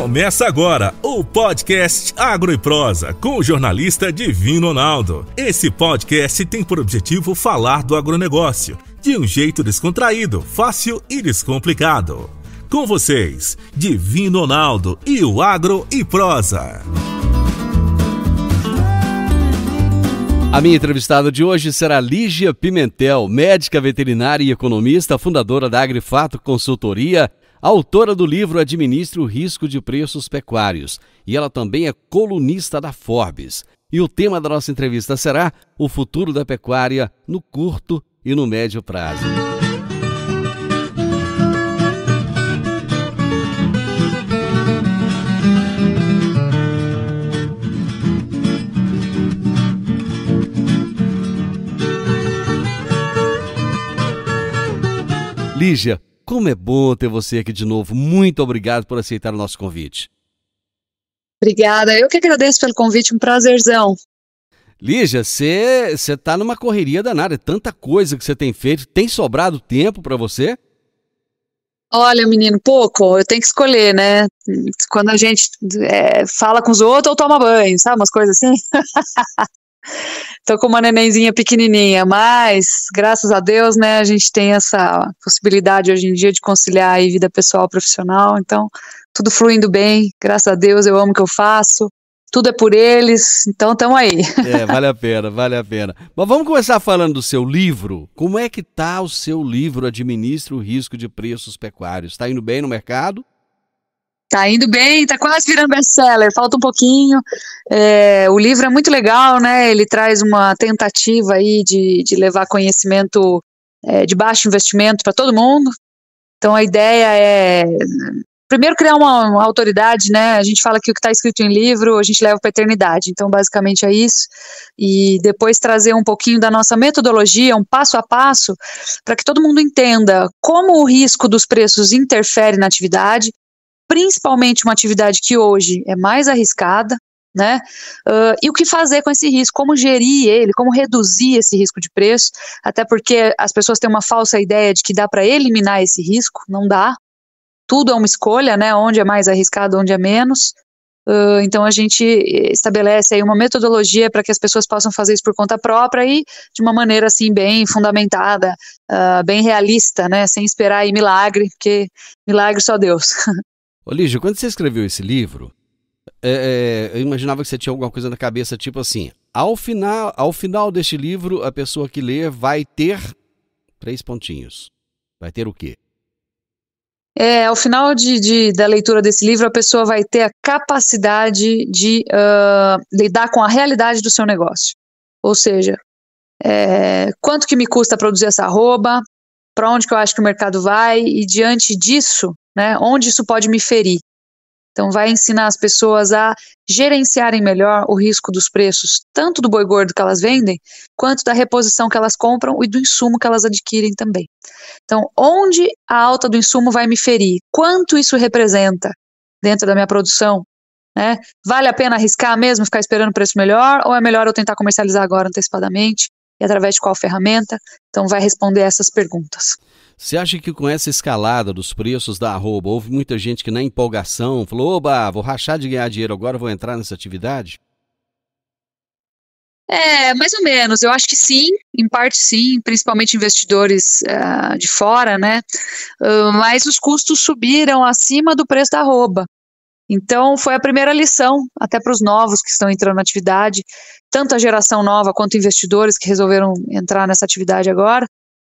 Começa agora o podcast Agro e Prosa com o jornalista Divino Ronaldo. Esse podcast tem por objetivo falar do agronegócio de um jeito descontraído, fácil e descomplicado. Com vocês, Divino Ronaldo e o Agro e Prosa. A minha entrevistada de hoje será Lígia Pimentel, médica veterinária e economista, fundadora da Agrifato Consultoria, autora do livro Administre o Risco de Preços Pecuários. E ela também é colunista da Forbes. E o tema da nossa entrevista será o futuro da pecuária no curto e no médio prazo. Lígia, como é bom ter você aqui de novo. Muito obrigado por aceitar o nosso convite. Obrigada, eu que agradeço pelo convite, um prazerzão. Lígia, você está numa correria danada, é tanta coisa que você tem feito, tem sobrado tempo para você? Olha, menino, pouco, eu tenho que escolher, né? Quando a gente fala com os outros ou toma banho, sabe, umas coisas assim. Tô com uma nenenzinha pequenininha, mas graças a Deus, né, a gente tem essa possibilidade hoje em dia de conciliar aí vida pessoal e profissional, então tudo fluindo bem, graças a Deus, eu amo o que eu faço, tudo é por eles, então estamos aí. Vale a pena, vale a pena. Mas vamos começar falando do seu livro. Como é que tá o seu livro Administre o Risco de Preços Pecuários? Está indo bem no mercado? Tá indo bem, tá quase virando best-seller, falta um pouquinho. O livro é muito legal, né? Ele traz uma tentativa aí de levar conhecimento de baixo investimento para todo mundo. Então a ideia é, primeiro, criar uma autoridade, né? A gente fala que o que está escrito em livro a gente leva para a eternidade. Então basicamente é isso. E depois trazer um pouquinho da nossa metodologia, um passo a passo, para que todo mundo entenda como o risco dos preços interfere na atividade, principalmente uma atividade que hoje é mais arriscada, né? E o que fazer com esse risco, como gerir ele, como reduzir esse risco de preço, até porque as pessoas têm uma falsa ideia de que dá para eliminar esse risco, não dá, tudo é uma escolha, né? Onde é mais arriscado, onde é menos. Então a gente estabelece aí uma metodologia para que as pessoas possam fazer isso por conta própria e de uma maneira assim bem fundamentada, bem realista, né? Sem esperar aí milagre, porque milagre só Deus. Ô Lígia, quando você escreveu esse livro, eu imaginava que você tinha alguma coisa na cabeça, tipo assim, ao final deste livro, a pessoa que lê vai ter 3 pontinhos. Vai ter o quê? Ao final da leitura desse livro, a pessoa vai ter a capacidade de lidar com a realidade do seu negócio. Ou seja, quanto que me custa produzir essa arroba, para onde que eu acho que o mercado vai, e diante disso, né, onde isso pode me ferir. Então vai ensinar as pessoas a gerenciarem melhor o risco dos preços, tanto do boi gordo que elas vendem, quanto da reposição que elas compram e do insumo que elas adquirem também. Então, onde a alta do insumo vai me ferir? Quanto isso representa dentro da minha produção? Né? Vale a pena arriscar mesmo, ficar esperando o preço melhor, ou é melhor eu tentar comercializar agora antecipadamente? E através de qual ferramenta? Então vai responder essas perguntas. Você acha que com essa escalada dos preços da arroba, houve muita gente que na empolgação falou, oba, vou rachar de ganhar dinheiro agora, vou entrar nessa atividade? Mais ou menos, eu acho que sim, em parte sim, principalmente investidores de fora, né? Mas os custos subiram acima do preço da arroba. Então foi a primeira lição, até para os novos que estão entrando na atividade, tanto a geração nova quanto investidores que resolveram entrar nessa atividade agora.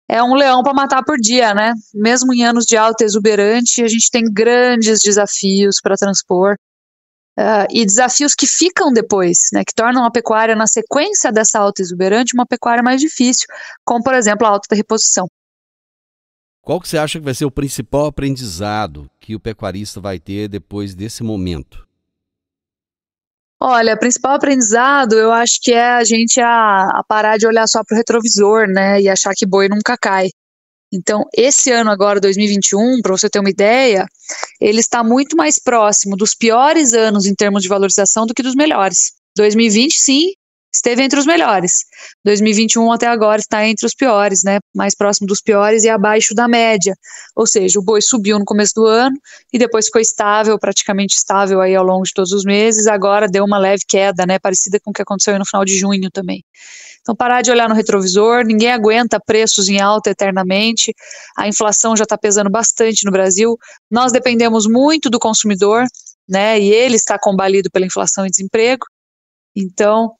É um leão para matar por dia, né? Mesmo em anos de alta exuberante, a gente tem grandes desafios para transpor, e desafios que ficam depois, né? Que tornam a pecuária, na sequência dessa alta exuberante, uma pecuária mais difícil, como, por exemplo, a alta da reposição. Qual que você acha que vai ser o principal aprendizado que o pecuarista vai ter depois desse momento? Olha, o principal aprendizado, eu acho que é a gente a parar de olhar só para o retrovisor, né, e achar que boi nunca cai. Então, esse ano agora, 2021, para você ter uma ideia, ele está muito mais próximo dos piores anos em termos de valorização do que dos melhores. 2020, sim, esteve entre os melhores. 2021 até agora está entre os piores, né? Mais próximo dos piores e abaixo da média. Ou seja, o boi subiu no começo do ano e depois ficou estável, praticamente estável aí ao longo de todos os meses. Agora deu uma leve queda, né? Parecida com o que aconteceu aí no final de junho também. Então, parar de olhar no retrovisor, ninguém aguenta preços em alta eternamente, a inflação já está pesando bastante no Brasil, nós dependemos muito do consumidor, né, e ele está combalido pela inflação e desemprego. Então,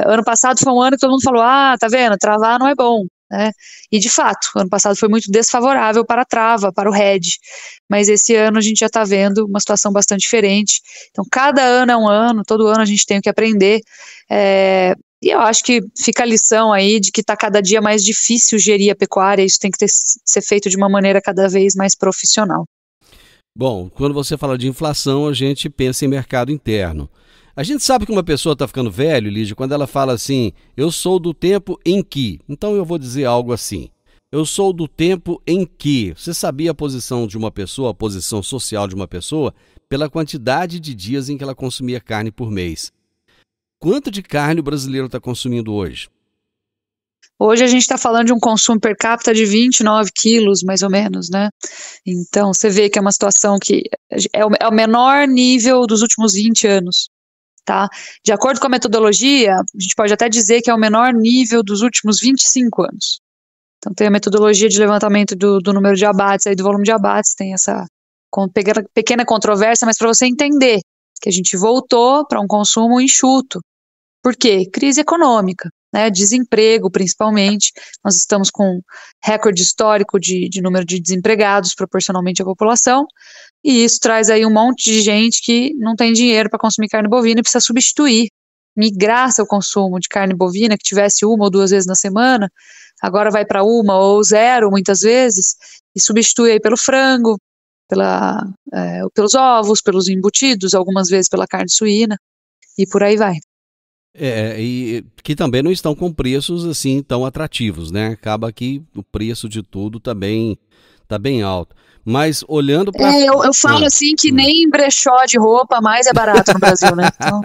ano passado foi um ano que todo mundo falou, tá vendo, travar não é bom, né, e de fato, ano passado foi muito desfavorável para a trava, para o hedge, mas esse ano a gente já está vendo uma situação bastante diferente. Então, cada ano é um ano, todo ano a gente tem que aprender, e eu acho que fica a lição aí de que está cada dia mais difícil gerir a pecuária, isso tem que ser feito de uma maneira cada vez mais profissional. Bom, quando você fala de inflação, a gente pensa em mercado interno. A gente sabe que uma pessoa está ficando velho, Lígia, quando ela fala assim, eu sou do tempo em que. Então eu vou dizer algo assim, eu sou do tempo em que. Você sabia a posição de uma pessoa, a posição social de uma pessoa, pela quantidade de dias em que ela consumia carne por mês. Quanto de carne o brasileiro está consumindo hoje? Hoje a gente está falando de um consumo per capita de 29 quilos, mais ou menos, né? Então, você vê que é uma situação que é o menor nível dos últimos 20 anos, tá? De acordo com a metodologia, a gente pode até dizer que é o menor nível dos últimos 25 anos. Então, tem a metodologia de levantamento do número de abates, aí do volume de abates, tem essa pequena controvérsia, mas para você entender que a gente voltou para um consumo enxuto. Por quê? Crise econômica, né? Desemprego principalmente, nós estamos com recorde histórico de número de desempregados proporcionalmente à população, e isso traz aí um monte de gente que não tem dinheiro para consumir carne bovina e precisa substituir, migrar seu consumo de carne bovina, que tivesse 1 ou 2 vezes na semana, agora vai para 1 ou 0 muitas vezes, e substitui aí pelo frango, pelos ovos, pelos embutidos, algumas vezes pela carne suína, e por aí vai. E que também não estão com preços assim tão atrativos, né? Acaba que o preço de tudo tá bem alto. Mas olhando para... eu falo assim que nem brechó de roupa mais é barato no Brasil, né? Então...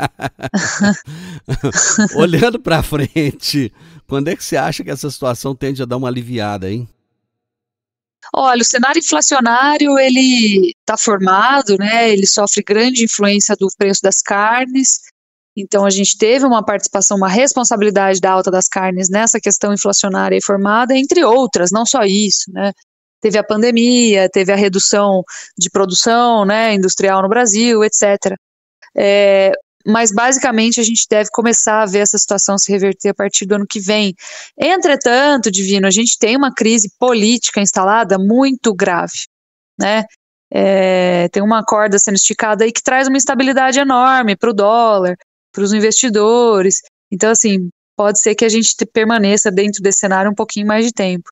Olhando para frente, quando é que você acha que essa situação tende a dar uma aliviada, hein? Olha, o cenário inflacionário, ele está formado, né? Ele sofre grande influência do preço das carnes. Então, a gente teve uma participação, uma responsabilidade da alta das carnes nessa questão inflacionária formada, entre outras, não só isso, né? Teve a pandemia, teve a redução de produção, né, industrial no Brasil, etc. Mas, basicamente, a gente deve começar a ver essa situação se reverter a partir do ano que vem. Entretanto, Divino, a gente tem uma crise política instalada muito grave, né? Tem uma corda sendo esticada aí que traz uma instabilidade enorme para o dólar, para os investidores. Então, assim, pode ser que a gente permaneça dentro desse cenário um pouquinho mais de tempo.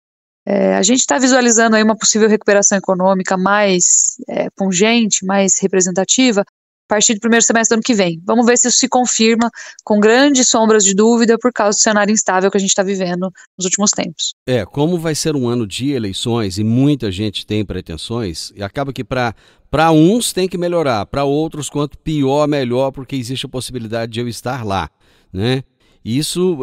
A gente está visualizando aí uma possível recuperação econômica mais pungente, mais representativa, a partir do primeiro semestre do ano que vem. Vamos ver se isso se confirma com grandes sombras de dúvida por causa do cenário instável que a gente está vivendo nos últimos tempos. Como vai ser um ano de eleições e muita gente tem pretensões, e acaba que para uns tem que melhorar, para outros quanto pior, melhor, porque existe a possibilidade de eu estar lá, né? Isso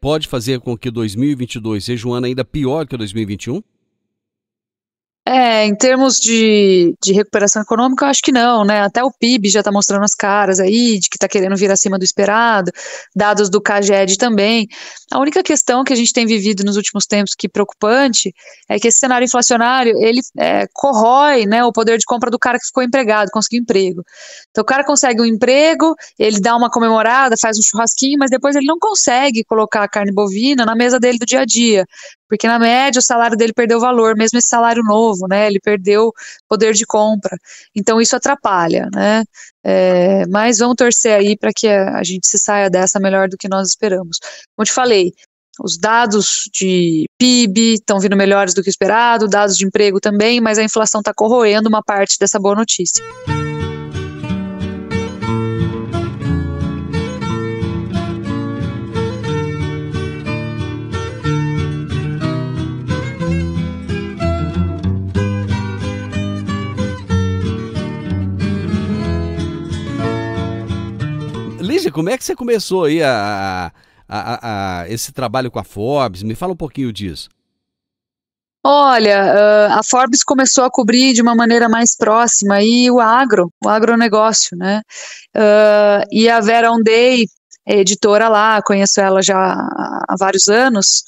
pode fazer com que 2022 seja um ano ainda pior que 2021? Em termos de recuperação econômica, eu acho que não, né? Até o PIB já está mostrando as caras aí, de que está querendo vir acima do esperado, dados do CAGED também. A única questão que a gente tem vivido nos últimos tempos que é preocupante é que esse cenário inflacionário, ele corrói, né, o poder de compra do cara que ficou empregado, conseguiu emprego. Então o cara consegue um emprego, ele dá uma comemorada, faz um churrasquinho, mas depois ele não consegue colocar a carne bovina na mesa dele do dia a dia, porque na média o salário dele perdeu valor, mesmo esse salário novo, né, ele perdeu poder de compra, então isso atrapalha, né, mas vamos torcer aí para que a gente se saia dessa melhor do que nós esperamos. Como eu te falei, os dados de PIB estão vindo melhores do que esperado, dados de emprego também, mas a inflação está corroendo uma parte dessa boa notícia. Lígia, como é que você começou aí esse trabalho com a Forbes? Me fala um pouquinho disso. Olha, a Forbes começou a cobrir de uma maneira mais próxima aí o agronegócio, né? E a Vera Ondey, editora lá, conheço ela já há vários anos,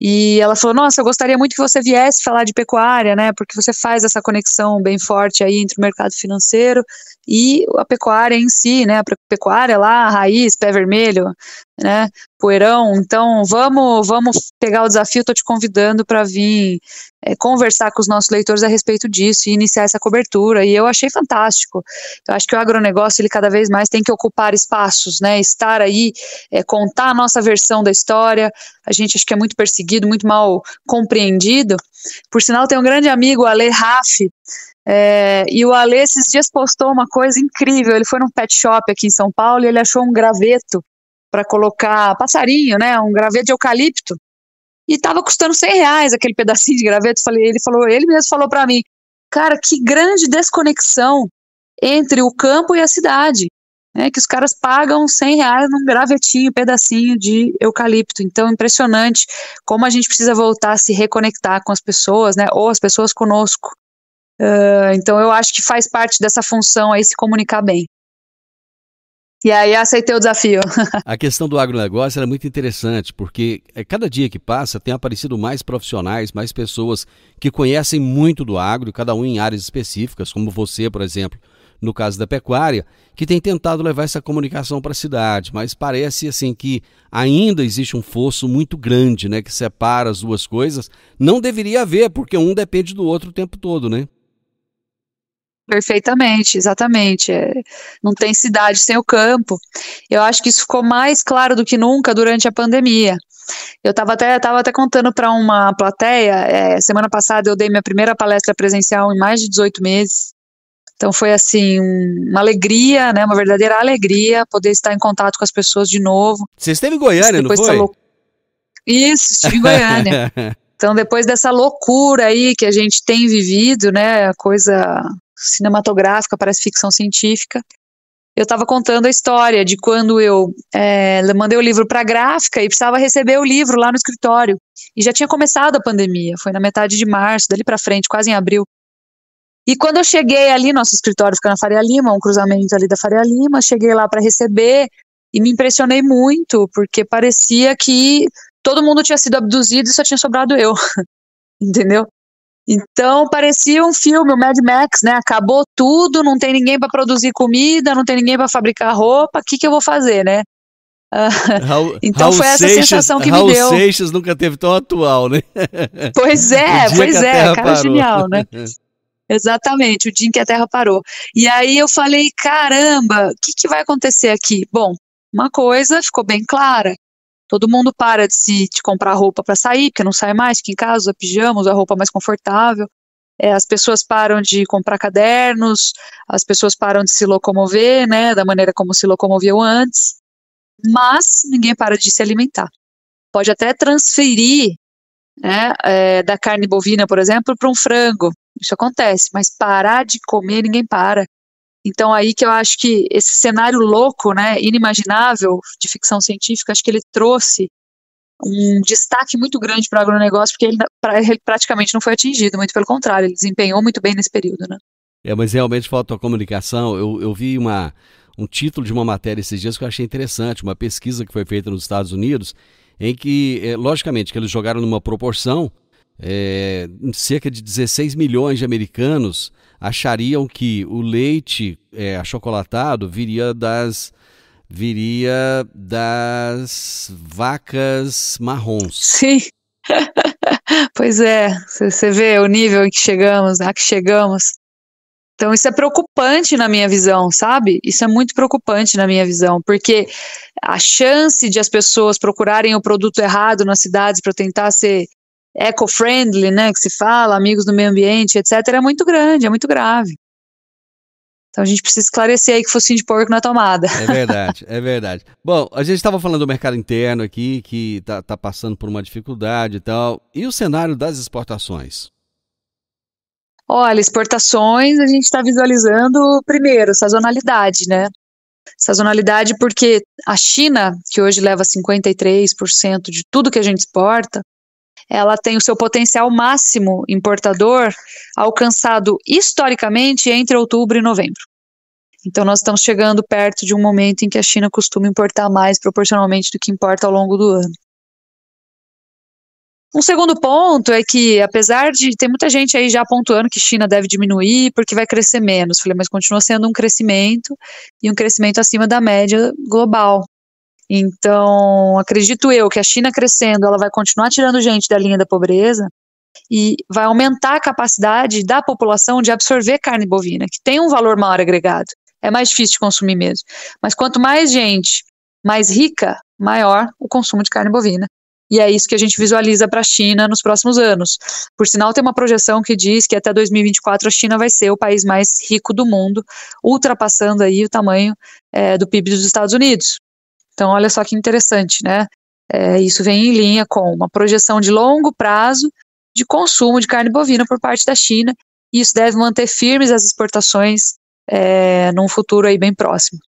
e ela falou, nossa, eu gostaria muito que você viesse falar de pecuária, né? Porque você faz essa conexão bem forte aí entre o mercado financeiro e a pecuária em si, né? A pecuária lá, raiz, pé vermelho, né? Poeirão. Então, vamos pegar o desafio, estou te convidando para vir conversar com os nossos leitores a respeito disso e iniciar essa cobertura, e eu achei fantástico. Eu acho que o agronegócio, ele cada vez mais tem que ocupar espaços, né? Estar aí, contar a nossa versão da história. A gente acho que é muito perseguido, muito mal compreendido. Por sinal, tem um grande amigo, o Ale Raff, e o Ale esses dias postou uma coisa incrível. Ele foi num pet shop aqui em São Paulo e ele achou um graveto para colocar passarinho, né? Um graveto de eucalipto. E estava custando R$100 aquele pedacinho de graveto. Ele mesmo falou para mim, cara, que grande desconexão entre o campo e a cidade, né? Que os caras pagam R$100 num gravetinho, pedacinho de eucalipto. Então, impressionante como a gente precisa voltar a se reconectar com as pessoas, né? Ou as pessoas conosco. Então, eu acho que faz parte dessa função aí se comunicar bem. E aí aceitei o desafio. A questão do agronegócio é muito interessante, porque cada dia que passa tem aparecido mais profissionais, mais pessoas que conhecem muito do agro, cada um em áreas específicas, como você, por exemplo, no caso da pecuária, que tem tentado levar essa comunicação para a cidade, mas parece assim que ainda existe um fosso muito grande, né, que separa as duas coisas. Não deveria haver, porque um depende do outro o tempo todo, né? Perfeitamente, exatamente. Não tem cidade sem o campo. Eu acho que isso ficou mais claro do que nunca durante a pandemia. Eu estava até contando para uma plateia, semana passada eu dei minha primeira palestra presencial em mais de 18 meses. Então foi assim, uma alegria, né, uma verdadeira alegria poder estar em contato com as pessoas de novo. Você esteve em Goiânia, não foi? Isso, estive em Goiânia. Então depois dessa loucura aí que a gente tem vivido, né, coisa cinematográfica, parece ficção científica, eu estava contando a história de quando eu mandei o livro para a gráfica e precisava receber o livro lá no escritório, e já tinha começado a pandemia, foi na metade de março, dali para frente, quase em abril, e quando eu cheguei ali, nosso escritório fica na Faria Lima, um cruzamento ali da Faria Lima, cheguei lá para receber e me impressionei muito, porque parecia que todo mundo tinha sido abduzido e só tinha sobrado eu, entendeu? Então parecia um filme, o Mad Max, né? Acabou tudo, não tem ninguém para produzir comida, não tem ninguém para fabricar roupa, o que eu vou fazer, né? Então foi essa sensação que me deu. Raul Seixas nunca teve tão atual, né? Pois é, cara, genial, né? Exatamente, o dia em que a Terra parou. E aí eu falei, caramba, o que vai acontecer aqui? Bom, uma coisa ficou bem clara. Todo mundo para de comprar roupa para sair, porque não sai mais, fica em casa, usa pijama, usa roupa mais confortável. As pessoas param de comprar cadernos, as pessoas param de se locomover, né, da maneira como se locomoviam antes, mas ninguém para de se alimentar. Pode até transferir, né, da carne bovina, por exemplo, para um frango. Isso acontece, mas parar de comer, ninguém para. Então aí que eu acho que esse cenário louco, né, inimaginável de ficção científica, acho que ele trouxe um destaque muito grande para o agronegócio, porque ele praticamente não foi atingido, muito pelo contrário, ele desempenhou muito bem nesse período, né? Mas realmente falta a comunicação. Eu vi um título de uma matéria esses dias que eu achei interessante, uma pesquisa que foi feita nos Estados Unidos, em que, logicamente, que eles jogaram numa proporção, cerca de 16 milhões de americanos achariam que o leite achocolatado viria das vacas marrons. Sim, pois é, você vê o nível em que chegamos, né, Então isso é preocupante na minha visão, sabe? Isso é muito preocupante na minha visão, porque a chance de as pessoas procurarem o produto errado nas cidades para tentar ser eco-friendly, né, que se fala, amigos do meio ambiente, etc., é muito grande, é muito grave. Então a gente precisa esclarecer aí que focinho de porco na tomada. É verdade, é verdade. Bom, a gente estava falando do mercado interno aqui, que tá passando por uma dificuldade e tal. E o cenário das exportações? Olha, exportações a gente está visualizando, primeiro, sazonalidade, né? Sazonalidade porque a China, que hoje leva 53% de tudo que a gente exporta, ela tem o seu potencial máximo importador alcançado historicamente entre outubro e novembro. Então nós estamos chegando perto de um momento em que a China costuma importar mais proporcionalmente do que importa ao longo do ano. Um segundo ponto é que, apesar de ter muita gente aí já pontuando que China deve diminuir porque vai crescer menos, falei, mas continua sendo um crescimento e um crescimento acima da média global. Então, acredito eu que a China crescendo, ela vai continuar tirando gente da linha da pobreza e vai aumentar a capacidade da população de absorver carne bovina, que tem um valor maior agregado. É mais difícil de consumir mesmo. Mas quanto mais gente mais rica, maior o consumo de carne bovina. E é isso que a gente visualiza para a China nos próximos anos. Por sinal, tem uma projeção que diz que até 2024 a China vai ser o país mais rico do mundo, ultrapassando aí o tamanho do PIB dos Estados Unidos. Então, olha só que interessante, né? Isso vem em linha com uma projeção de longo prazo de consumo de carne bovina por parte da China, e isso deve manter firmes as exportações num futuro aí bem próximo.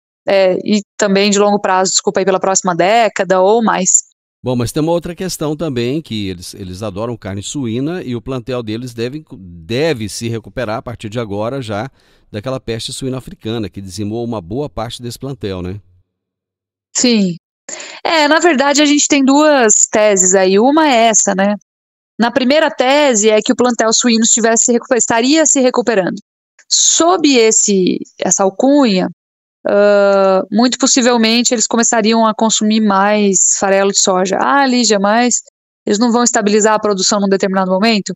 E também de longo prazo, desculpa aí, pela próxima década ou mais. Bom, mas tem uma outra questão também, que eles adoram carne suína e o plantel deles deve se recuperar a partir de agora já daquela peste suína africana, que dizimou uma boa parte desse plantel, né? Sim. Na verdade a gente tem duas teses aí. Uma é essa, né? Na primeira tese é que o plantel suíno estaria se recuperando. Sob essa alcunha, muito possivelmente eles começariam a consumir mais farelo de soja. Lígia, mas eles não vão estabilizar a produção num determinado momento?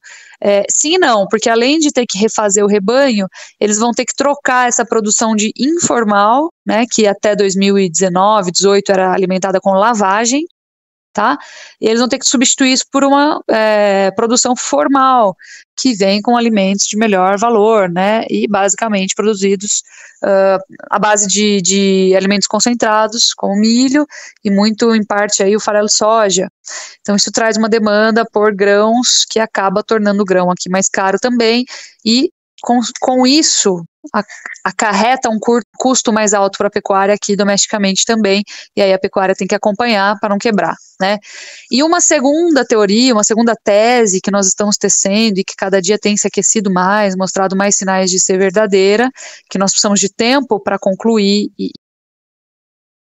Sim e não, porque além de ter que refazer o rebanho, eles vão ter que trocar essa produção de informal, né, que até 2019, 2018 era alimentada com lavagem, tá? E eles vão ter que substituir isso por uma produção formal, que vem com alimentos de melhor valor, né, e basicamente produzidos à base de alimentos concentrados, como milho, e muito em parte aí o farelo de soja. Então isso traz uma demanda por grãos, que acaba tornando o grão aqui mais caro também, e com isso acarreta um custo mais alto para a pecuária aqui domesticamente também, e aí a pecuária tem que acompanhar para não quebrar, né? E uma segunda teoria, uma segunda tese que nós estamos tecendo e que cada dia tem se aquecido mais, mostrado mais sinais de ser verdadeira, que nós precisamos de tempo para concluir e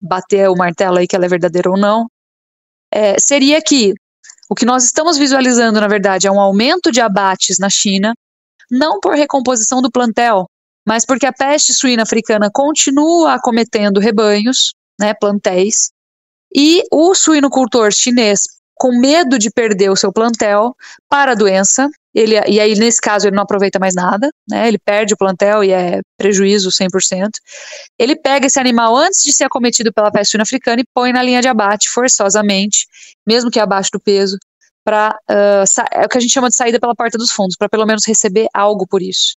bater o martelo aí que ela é verdadeira ou não, seria que o que nós estamos visualizando, na verdade, é um aumento de abates na China, não por recomposição do plantel, mas porque a peste suína africana continua acometendo rebanhos, né, plantéis, e o suinocultor chinês, com medo de perder o seu plantel para a doença, e aí nesse caso ele não aproveita mais nada, né, ele perde o plantel e é prejuízo 100%, ele pega esse animal antes de ser acometido pela peste suína africana e põe na linha de abate forçosamente, mesmo que abaixo do peso, para é o que a gente chama de saída pela porta dos fundos, para pelo menos receber algo por isso.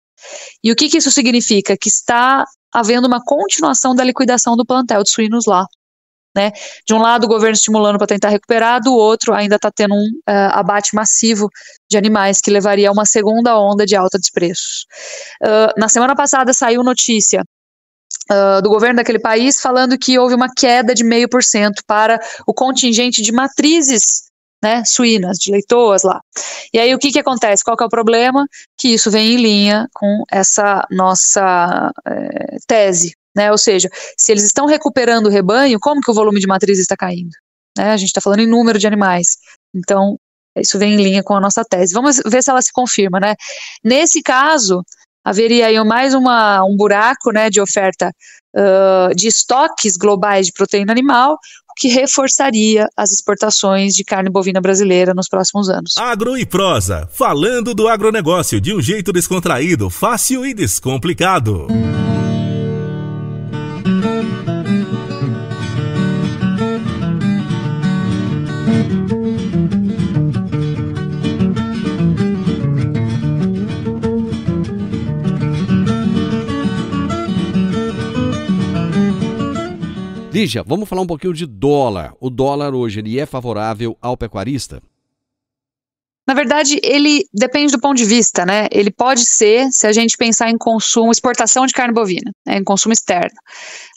E o que isso significa? Que está havendo uma continuação da liquidação do plantel de suínos lá, né? De um lado o governo estimulando para tentar recuperar, do outro ainda está tendo um abate massivo de animais que levaria a uma segunda onda de alta dos preços. Na semana passada saiu notícia do governo daquele país falando que houve uma queda de 0,5% para o contingente de matrizes, né, suínas, de leitoas lá. E aí o que acontece? Qual que é o problema? Que isso vem em linha com essa nossa tese, né? Ou seja, se eles estão recuperando o rebanho, como que o volume de matrizes está caindo? Né? A gente está falando em número de animais. Então, isso vem em linha com a nossa tese. Vamos ver se ela se confirma, né? Nesse caso, haveria aí mais um buraco, né, de oferta de estoques globais de proteína animal, o que reforçaria as exportações de carne bovina brasileira nos próximos anos. Agro e Prosa, falando do agronegócio de um jeito descontraído, fácil e descomplicado. Lígia, vamos falar um pouquinho de dólar. O dólar hoje ele é favorável ao pecuarista? Na verdade, ele depende do ponto de vista, né? Ele pode ser, se a gente pensar em consumo, exportação de carne bovina, né, em consumo externo.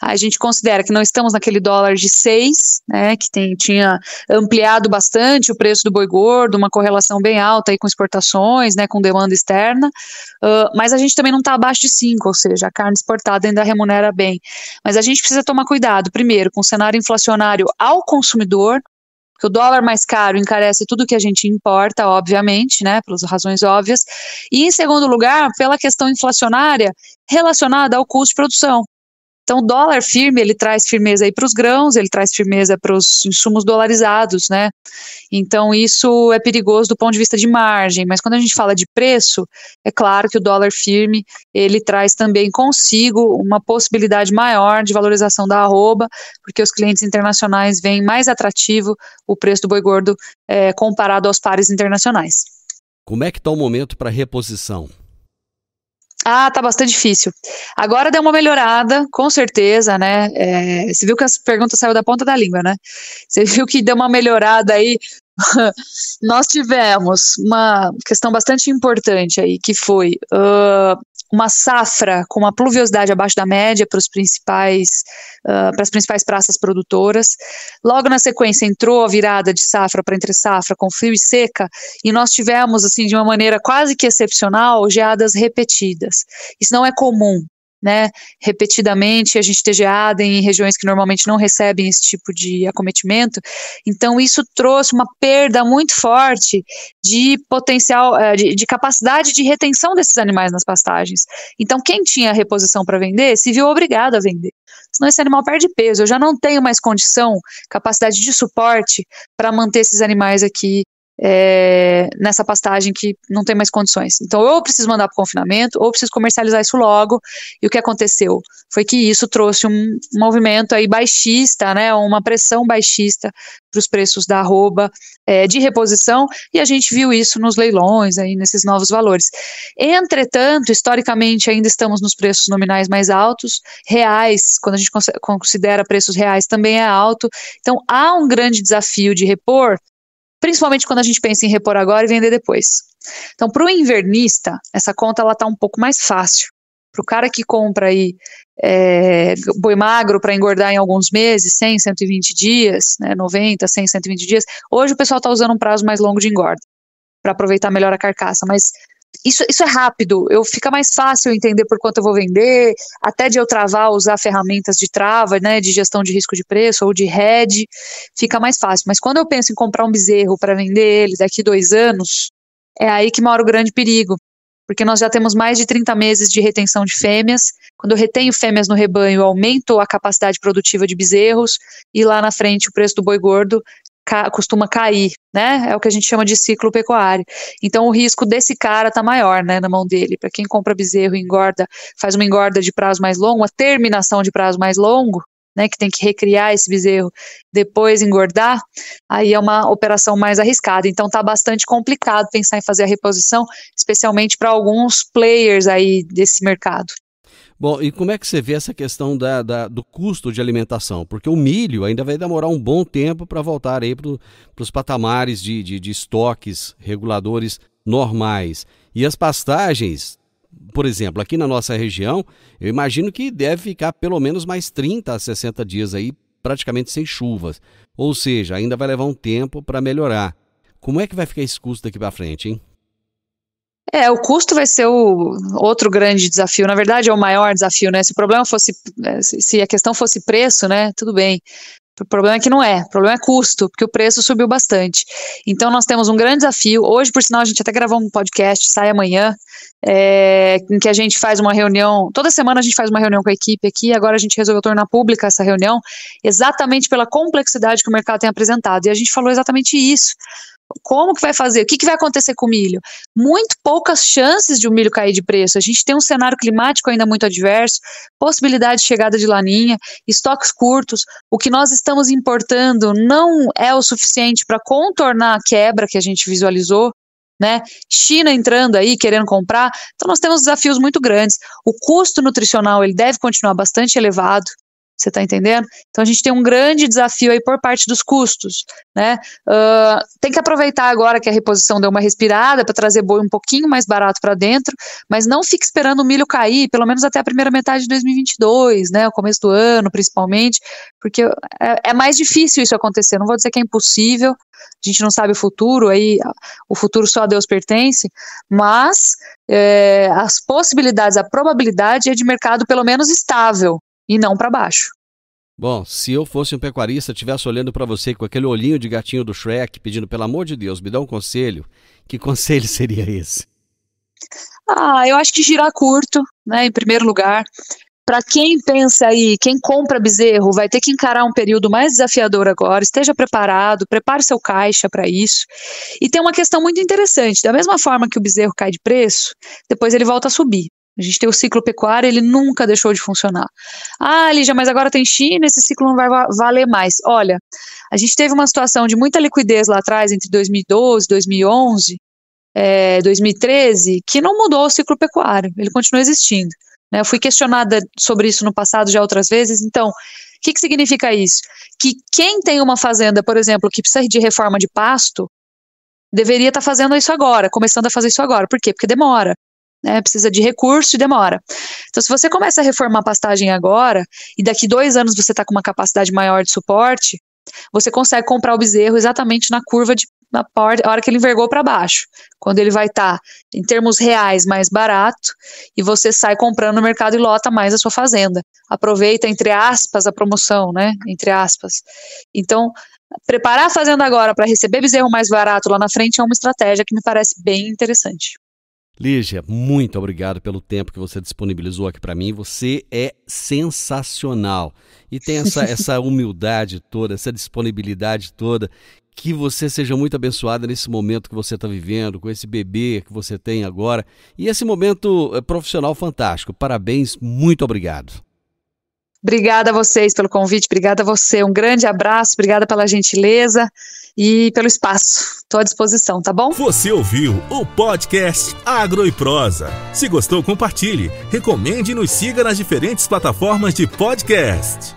A gente considera que não estamos naquele dólar de 6, né, que tinha ampliado bastante o preço do boi gordo, uma correlação bem alta aí com exportações, né, com demanda externa, mas a gente também não está abaixo de 5, ou seja, a carne exportada ainda remunera bem. Mas a gente precisa tomar cuidado, primeiro, com o cenário inflacionário ao consumidor, porque o dólar mais caro encarece tudo que a gente importa, obviamente, né, pelas razões óbvias, e em segundo lugar, pela questão inflacionária relacionada ao custo de produção. Então, o dólar firme, ele traz firmeza aí para os grãos, ele traz firmeza para os insumos dolarizados, né? Então, isso é perigoso do ponto de vista de margem, mas quando a gente fala de preço, é claro que o dólar firme, ele traz também consigo uma possibilidade maior de valorização da arroba, porque os clientes internacionais veem mais atrativo o preço do boi gordo comparado aos pares internacionais. Como é que está o momento para reposição? Tá bastante difícil. Agora deu uma melhorada, com certeza, né? Você viu que as perguntas saíram da ponta da língua, né? Você viu que deu uma melhorada aí. Nós tivemos uma questão bastante importante aí, que foi uma safra com uma pluviosidade abaixo da média para as principais praças produtoras. Logo na sequência entrou a virada de safra para entre safra com frio e seca, e nós tivemos, assim, de uma maneira quase que excepcional, geadas repetidas. Isso não é comum, né? Repetidamente a gente ter geada em regiões que normalmente não recebem esse tipo de acometimento. Então isso trouxe uma perda muito forte de potencial, de capacidade de retenção desses animais nas pastagens. Então quem tinha reposição para vender se viu obrigado a vender. Senão esse animal perde peso. Eu já não tenho mais condição, capacidade de suporte para manter esses animais aqui nessa pastagem que não tem mais condições. Então, ou eu preciso mandar para o confinamento, ou eu preciso comercializar isso logo. E o que aconteceu foi que isso trouxe um movimento aí baixista, né, uma pressão baixista para os preços da arroba de reposição, e a gente viu isso nos leilões, aí, nesses novos valores. Entretanto, historicamente, ainda estamos nos preços nominais mais altos, reais, quando a gente considera preços reais, também é alto. Então, há um grande desafio de repor, principalmente quando a gente pensa em repor agora e vender depois. Então, para o invernista, essa conta está um pouco mais fácil. Para o cara que compra aí boi magro para engordar em alguns meses, 100, 120 dias, né, 90, 100, 120 dias, hoje o pessoal está usando um prazo mais longo de engorda, para aproveitar melhor a carcaça, mas isso é rápido, fica mais fácil entender por quanto eu vou vender, até de eu travar, usar ferramentas de trava, né, de gestão de risco de preço ou de hedge, fica mais fácil. Mas quando eu penso em comprar um bezerro para vender ele daqui 2 anos, é aí que mora o grande perigo, porque nós já temos mais de 30 meses de retenção de fêmeas. Quando eu retenho fêmeas no rebanho, eu aumento a capacidade produtiva de bezerros, e lá na frente o preço do boi gordo costuma cair, né? É o que a gente chama de ciclo pecuário. Então o risco desse cara tá maior, né, na mão dele. Para quem compra bezerro e engorda, faz uma engorda de prazo mais longo, uma terminação de prazo mais longo, né, que tem que recriar esse bezerro, depois engordar, aí é uma operação mais arriscada. Então tá bastante complicado pensar em fazer a reposição, especialmente para alguns players aí desse mercado. Bom, e como é que você vê essa questão do custo de alimentação? Porque o milho ainda vai demorar um bom tempo para voltar aí para os patamares de estoques reguladores normais. E as pastagens, por exemplo, aqui na nossa região, eu imagino que deve ficar pelo menos mais 30 a 60 dias aí praticamente sem chuvas. Ou seja, ainda vai levar um tempo para melhorar. Como é que vai ficar esse custo daqui para frente, hein? O custo vai ser o outro grande desafio, na verdade é o maior desafio, né? Se o problema fosse, se a questão fosse preço, né, tudo bem. O problema é que não é, o problema é custo, porque o preço subiu bastante. Então nós temos um grande desafio. Hoje, por sinal, a gente até gravou um podcast, sai amanhã, em que a gente faz uma reunião, toda semana a gente faz uma reunião com a equipe aqui, agora a gente resolveu tornar pública essa reunião, exatamente pela complexidade que o mercado tem apresentado, e a gente falou exatamente isso. Como que vai fazer? O que vai acontecer com o milho? Muito poucas chances de o milho cair de preço. A gente tem um cenário climático ainda muito adverso, possibilidade de chegada de laninha, estoques curtos. O que nós estamos importando não é o suficiente para contornar a quebra que a gente visualizou, né? China entrando aí, querendo comprar. Então nós temos desafios muito grandes. O custo nutricional ele deve continuar bastante elevado. Você está entendendo? Então a gente tem um grande desafio aí por parte dos custos, né? Tem que aproveitar agora que a reposição deu uma respirada para trazer boi um pouquinho mais barato para dentro, mas não fique esperando o milho cair, pelo menos até a primeira metade de 2022, né? O começo do ano, principalmente, porque é mais difícil isso acontecer. Não vou dizer que é impossível, a gente não sabe o futuro, aí o futuro só a Deus pertence, mas as possibilidades, a probabilidade é de mercado pelo menos estável e não para baixo. Bom, se eu fosse um pecuarista, estivesse olhando para você com aquele olhinho de gatinho do Shrek, pedindo, pelo amor de Deus, me dá um conselho, que conselho seria esse? Eu acho que girar curto, né, em primeiro lugar. Para quem pensa aí, quem compra bezerro, vai ter que encarar um período mais desafiador agora, esteja preparado, prepare seu caixa para isso. E tem uma questão muito interessante, da mesma forma que o bezerro cai de preço, depois ele volta a subir. A gente tem o ciclo pecuário, ele nunca deixou de funcionar. Lígia, mas agora tem China, esse ciclo não vai valer mais. Olha, a gente teve uma situação de muita liquidez lá atrás, entre 2012, 2011, 2013, que não mudou o ciclo pecuário, ele continua existindo. Né? Eu fui questionada sobre isso no passado já outras vezes, então, o que significa isso? Que quem tem uma fazenda, por exemplo, que precisa de reforma de pasto, deveria estar fazendo isso agora, começando a fazer isso agora. Por quê? Porque demora. Precisa de recurso e demora. Então, se você começa a reformar a pastagem agora, e daqui 2 anos você está com uma capacidade maior de suporte, você consegue comprar o bezerro exatamente na curva na hora que ele envergou para baixo, quando ele vai estar, em termos reais, mais barato, e você sai comprando no mercado e lota mais a sua fazenda. Aproveita, entre aspas, a promoção, né? Entre aspas. Então, preparar a fazenda agora para receber bezerro mais barato lá na frente é uma estratégia que me parece bem interessante. Lígia, muito obrigado pelo tempo que você disponibilizou aqui para mim. Você é sensacional e tem essa humildade toda, essa disponibilidade toda. Que você seja muito abençoada nesse momento que você está vivendo, com esse bebê que você tem agora e esse momento profissional fantástico. Parabéns, muito obrigado. Obrigada a vocês pelo convite, obrigada a você. Um grande abraço, obrigada pela gentileza e pelo espaço. Estou à disposição, tá bom? Você ouviu o podcast Agro e Prosa. Se gostou, compartilhe, recomende e nos siga nas diferentes plataformas de podcast.